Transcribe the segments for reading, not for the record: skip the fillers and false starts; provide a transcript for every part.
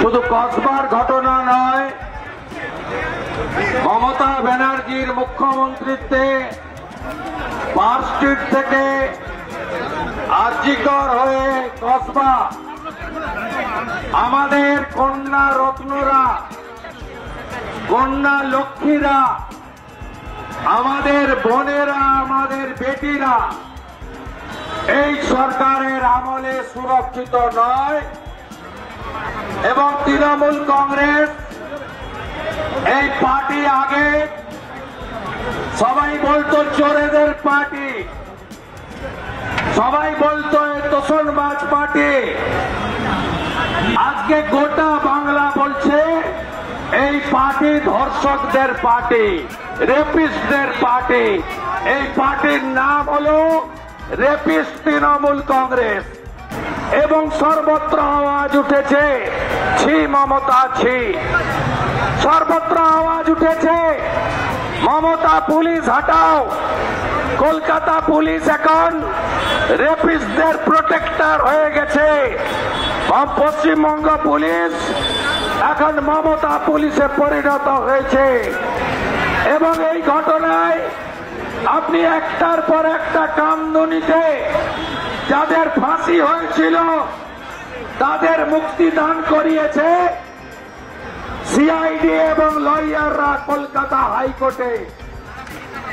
শুধু কসবার ঘটনা নয়, মমতা ব্যানার্জির মুখ্যমন্ত্রীত্বে পার্ক স্ট্রিট থেকে আরজিকর হয়ে কসবা, আমাদের কন্যা রত্নরা, কন্যা লক্ষ্মীরা, আমাদের বোনেরা, আমাদের বেটিরা এই সরকারের আমলে সুরক্ষিত নয়। এবং তৃণমূল কংগ্রেস এই পার্টি আগে সবাই বলতো চোরেদের পার্টি, সবাই বলতো তোষণবাজ পার্টি। আজকে গোটা বাংলা বলছে এই পার্টি ধর্ষকদের পার্টি, রেপিস্টদের পার্টি। এই পার্টির নাম হলো রেপিস্ট তৃণমূল কংগ্রেস। এবং সর্বত্র আওয়াজ উঠেছে ছি মমতা ছি, সর্বত্র আওয়াজ উঠেছে মমতা পুলিশ হটাও। কলকাতা পুলিশ এখন রেপিস্টদের প্রোটেক্টর হয়ে গেছে। পশ্চিমবঙ্গ পুলিশ এখন মমতা পুলিশে পরিণত হয়েছে। এবং এই ঘটনায় আপনি একটার পর একটা কামদুনিতে যাদের ফাঁসি হয়েছিল তাদের মুক্তি দান করিয়েছে সিআইডি এবং লয়াররা কলকাতা হাইকোর্টে।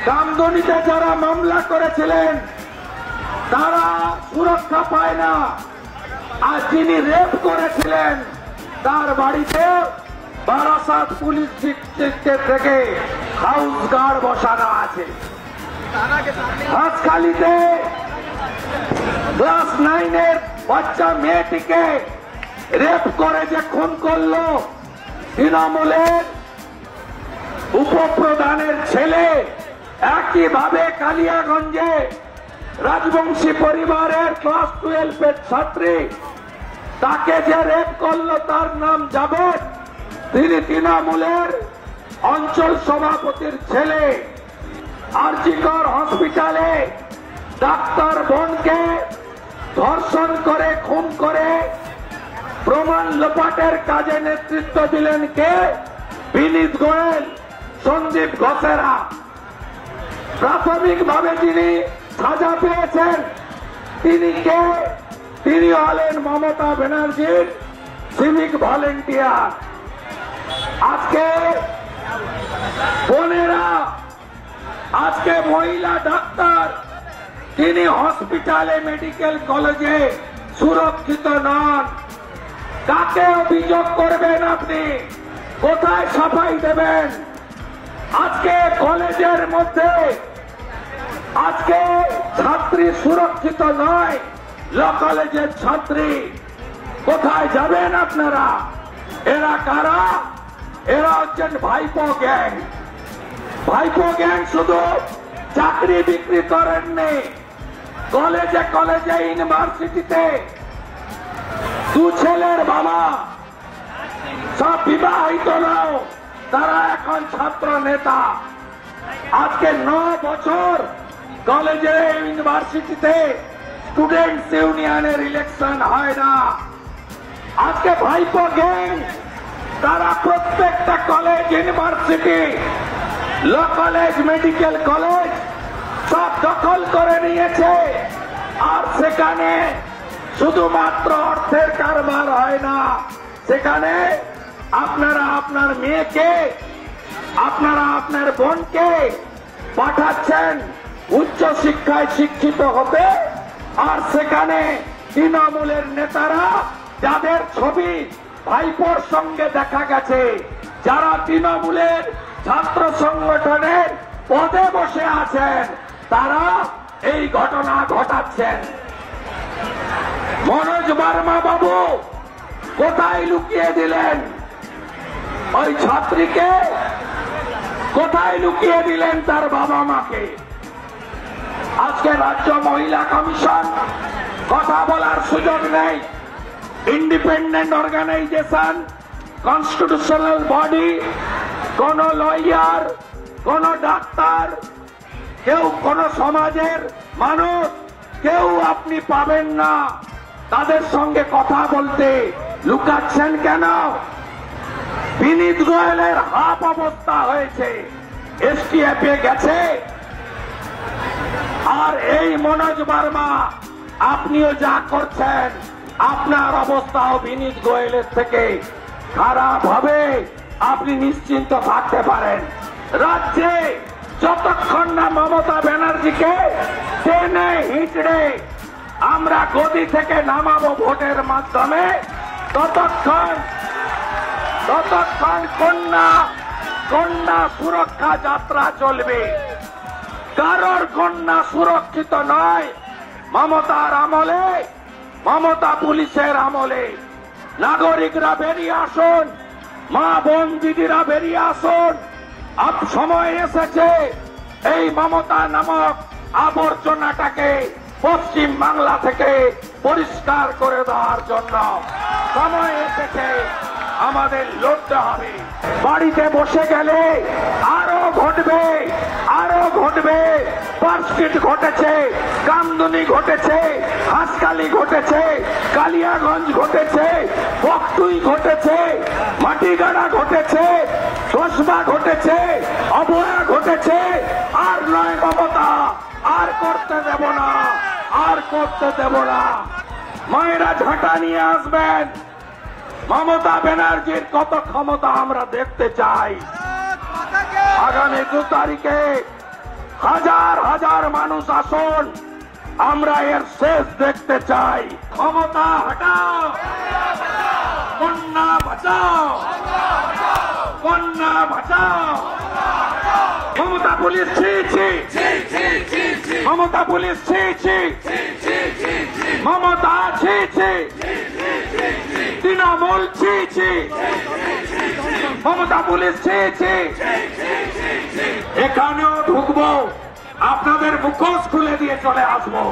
কামদুনিতে যারা মামলা করেছিলেন তারা সুরক্ষা পায় না, আর যিনি রেপ করেছিলেন তার বাড়িতে বারাসাত পুলিশ থেকে হাউস গার্ড বসানো আছে। হাঁসখালিতে ক্লাস 9-এর বাচ্চা মেয়েটিকে রেপ করে যে খুন করলো তৃণমূলের উপপ্রধানের ছেলে, একইভাবে কালিয়াগঞ্জে রাজবংশী পরিবারের ক্লাস 12-এর ছাত্রী, তাকে যে রেপ করলো তার নাম জাবেদ, তিনি তৃণমূলের অঞ্চল সভাপতির ছেলে। আরজিকর হসপিটালে ডাক্তার বোনকে ধর্ষণ করে খুন করে প্রমাণ লোপাটের কাজে নেতৃত্ব দিলেন কে? বিনীত গোয়েল, সন্দীপ ঘোষেরা। প্রাথমিকভাবে যিনি সাজা পেয়েছেন তিনি কে? তিনি হলেন মমতা ব্যানার্জির সিভিক ভলেন্টিয়ার। আজকে বোনেরা, আজকে মহিলা ডাক্তার তিনি হসপিটালে মেডিকেল কলেজে সুরক্ষিত নন। কাকে অভিযোগ করবেন আপনি? কোথায় সাফাই দেবেন? আজকে কলেজের মধ্যে আজকে ছাত্রী সুরক্ষিত নয়, ল কলেজের ছাত্রী। কোথায় যাবেন আপনারা? এরা কারা? এরা হচ্ছেন ভাইপো গ্যাং। ভাইপো গ্যাং শুধু চাকরি বিক্রি করেননি, কলেজে কলেজে ইউনিভার্সিটিতে দু ছেলের বাবা সব বিবাহিত নাও, তারা এখন ছাত্র নেতা। আজকে 9 বছর কলেজে ইউনিভার্সিটিতে স্টুডেন্টস ইউনিয়নের ইলেকশন হয় না। আজকে ভাইপো গ্যাং তারা প্রত্যেকটা college, university, law college, medical college সব দখল করে নিয়েছে। আর সেখানে শুধুমাত্র অর্থের কারবার হয় না, সেখানে আপনারা আপনার মেয়েকে, আপনারা আপনার বোনকে পাঠাচ্ছেন উচ্চ শিক্ষায় শিক্ষিত হতে। আর সেখানে তৃণমূলের নেতারা যাদের ছবি ভাইপোর সঙ্গে দেখা গেছে, যারা তৃণমূলের ছাত্র সংগঠনের পদে বসে আছেন, তারা এই ঘটনা ঘটাচ্ছেন। মনোজ বার্মা বাবু কোথায় লুকিয়ে দিলেন ওই ছাত্রীকে? কোথায় লুকিয়ে দিলেন তার বাবা মাকে? আজকে রাজ্য মহিলা কমিশন কথা বলার সুযোগ নেই। ইন্ডিপেন্ডেন্ট অর্গানাইজেশন, কনস্টিটিউশনাল বডি, কোন লয়ার, কোন ডাক্তার, কেউ কোন সমাজের মানুষ কেউ আপনি পাবেন না তাদের সঙ্গে কথা বলতে লুকাচ্ছেন কেন? বিনীত গোয়েলের হাফ অবস্থা হয়েছে, এসটিএফ এ গেছে। আর এই মনোজ বার্মা, আপনিও যা করছেন আপনার অবস্থাও বিনীত গোয়েলের থেকে খারাপ হবে, আপনি নিশ্চিন্ত থাকতে পারেন। রাজ্যে যতক্ষণ না মমতা ব্যানার্জিকে টেনে হিঁচড়ে আমরা গদি থেকে নামাবো ভোটের মাধ্যমে, ততক্ষণ কন্যা সুরক্ষা যাত্রা চলবে। কারোর কন্যা সুরক্ষিত নয়। মমতার আমলে, মমতা পুলিশের আমলে নাগরিকরা বেরিয়ে আসুন, মা বোন দিদিরা বেরিয়ে আসুন। আপ সময় এসেছে এই মমতা নামক আবর্জনাটাকে পশ্চিম বাংলা থেকে পরিষ্কার করে দেওয়ার জন্য সময় এসেছে। আমাদের লড়তে হবে। বাড়িতে বসে গেলে আরো ঘটবে, আরো ঘটবে। পার্কস্ট্রিট ঘটেছে, কামদুনি ঘটেছে, হাসকালি ঘটেছে, কালিয়াগঞ্জ ঘটেছে, বকটুই ঘটেছে, মাটিগাড়া ঘটেছে, চশমা ঘটেছে, অবয়া ঘটেছে। আর নয় মমতা, আর করতে দেব না, আর করতে দেব না। মায়েরা ঝাঁটা নিয়ে আসবেন। মমতা ব্যানার্জির কত ক্ষমতা আমরা দেখতে চাই। আগামী 2 তারিখে হাজার হাজার মানুষ আসুন, আমরা এর শেষ দেখতে চাই। ক্ষমতা হটাও, কন্যা বাঁচাও, কন্যা বাঁচাও। মমতা পুলিশ ছি ছি, মমতা পুলিশ ছি ছি, মমতা ছি ছি, তৃণমূল ছি ছি, মমতা পুলিশ ছি ছি। এখানেও ঢুকবো, আপনাদের মুখোশ খুলে দিয়ে চলে আসবো।